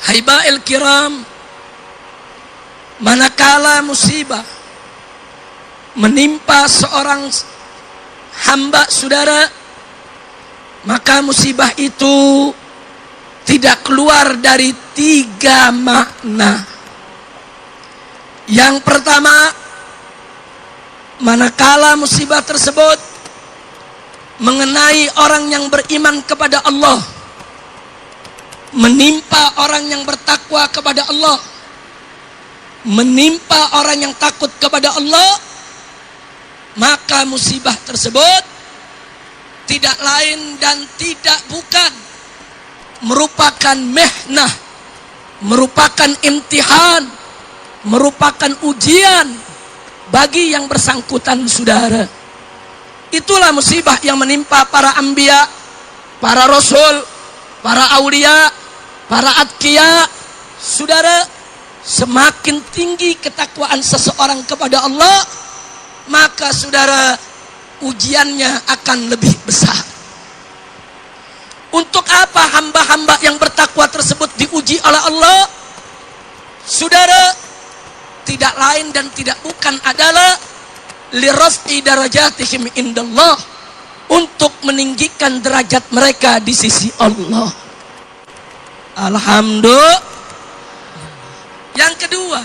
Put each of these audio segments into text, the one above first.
Haiba'il kiram, manakala musibah menimpa seorang hamba saudara, maka musibah itu tidak keluar dari 3 makna. Yang pertama, manakala musibah tersebut mengenai orang yang beriman kepada Allah, menimpa orang yang bertakwa kepada Allah, menimpa orang yang takut kepada Allah, maka musibah tersebut tidak lain dan tidak bukan merupakan mihnah, merupakan imtihan, merupakan ujian bagi yang bersangkutan saudara. Itulah musibah yang menimpa para anbiya, para rasul, para aulia, para atqiya. Saudara, semakin tinggi ketakwaan seseorang kepada Allah, maka saudara, ujiannya akan lebih besar. Untuk apa hamba-hamba yang bertakwa tersebut diuji oleh Allah? Saudara, tidak lain dan tidak bukan adalah liraf'i darajatihim indallah, untuk meninggikan derajat mereka di sisi Allah. Alhamdulillah. Yang kedua,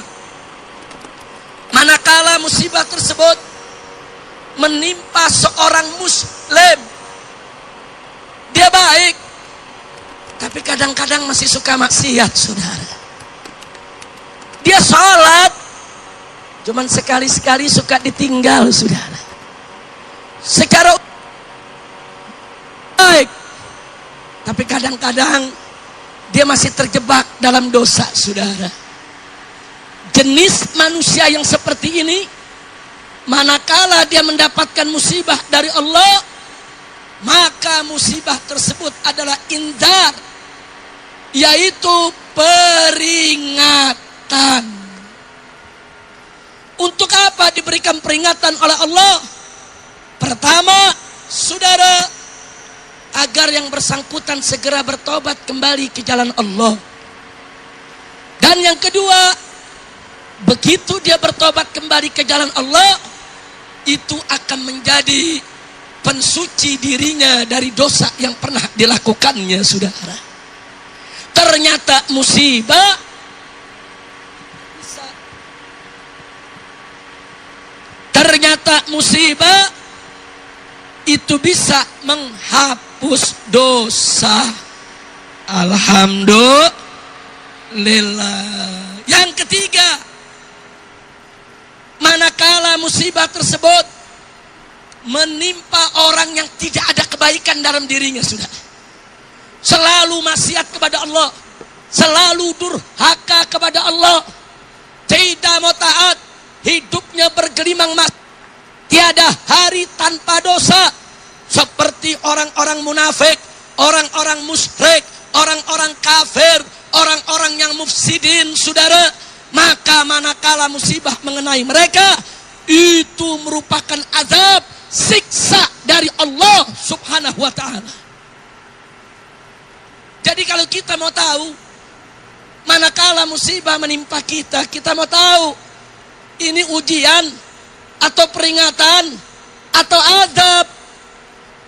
manakala musibah tersebut menimpa seorang muslim, dia baik, tapi kadang-kadang masih suka maksiat saudara. Dia sholat, cuman sekali-sekali suka ditinggal saudara. Secara baik, tapi kadang-kadang dia masih terjebak dalam dosa saudara. Jenis manusia yang seperti ini, manakala dia mendapatkan musibah dari Allah, maka musibah tersebut adalah indar, yaitu peringatan. Untuk apa diberikan peringatan oleh Allah? Pertama, saudara, agar yang bersangkutan segera bertobat kembali ke jalan Allah. Dan yang kedua, begitu dia bertobat kembali ke jalan Allah, itu akan menjadi pensuci dirinya dari dosa yang pernah dilakukannya saudara. Ternyata musibah itu bisa menghapus dosa. Alhamdulillah. Yang ketiga, manakala musibah tersebut menimpa orang yang tidak ada kebaikan dalam dirinya sudah, selalu maksiat kepada Allah, selalu durhaka kepada Allah, tidak mau taat, hidupnya bergelimang tiada hari tanpa dosa, seperti orang-orang munafik, orang-orang musyrik, orang-orang kafir, orang-orang yang mufsidin saudara. Maka manakala musibah mengenai mereka, itu merupakan azab, siksa dari Allah subhanahu wa ta'ala. Jadi kalau kita mau tahu, manakala musibah menimpa kita, kita mau tahu ini ujian atau peringatan atau azab,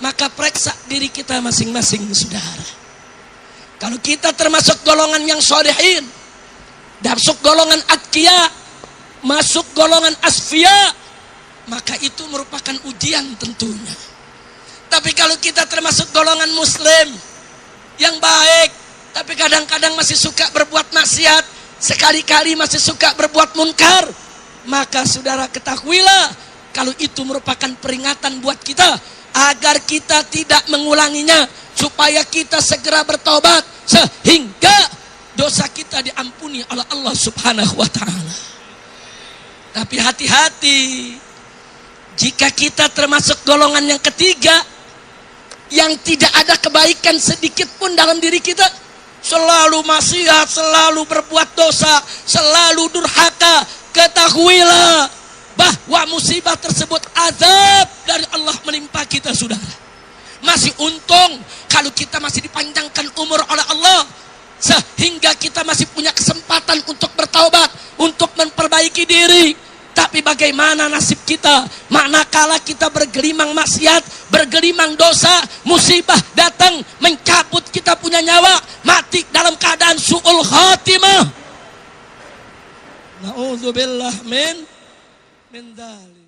maka periksa diri kita masing-masing saudara. Kalau kita termasuk golongan yang sholihin, masuk golongan atqiya, masuk golongan asfiya, maka itu merupakan ujian tentunya. Tapi kalau kita termasuk golongan muslim yang baik, tapi kadang-kadang masih suka berbuat maksiat, sekali-kali masih suka berbuat munkar, maka saudara ketahuilah, kalau itu merupakan peringatan buat kita agar kita tidak mengulanginya, supaya kita segera bertobat sehingga dosa kita diampuni oleh Allah subhanahu wa ta'ala. Tapi hati-hati, jika kita termasuk golongan yang ketiga, yang tidak ada kebaikan sedikit pun dalam diri kita, selalu maksiat, selalu berbuat dosa, selalu durhaka, ketahuilah bahwa musibah tersebut azab dari Allah menimpa kita saudara. Masih untung kalau kita masih dipanjangkan umur oleh Allah, hingga kita masih punya kesempatan untuk bertaubat, untuk memperbaiki diri. Tapi bagaimana nasib kita manakala kita bergelimang maksiat, bergelimang dosa, musibah datang mencabut kita punya nyawa, mati dalam keadaan su'ul khatimah. Na'udzubillah min dzalik.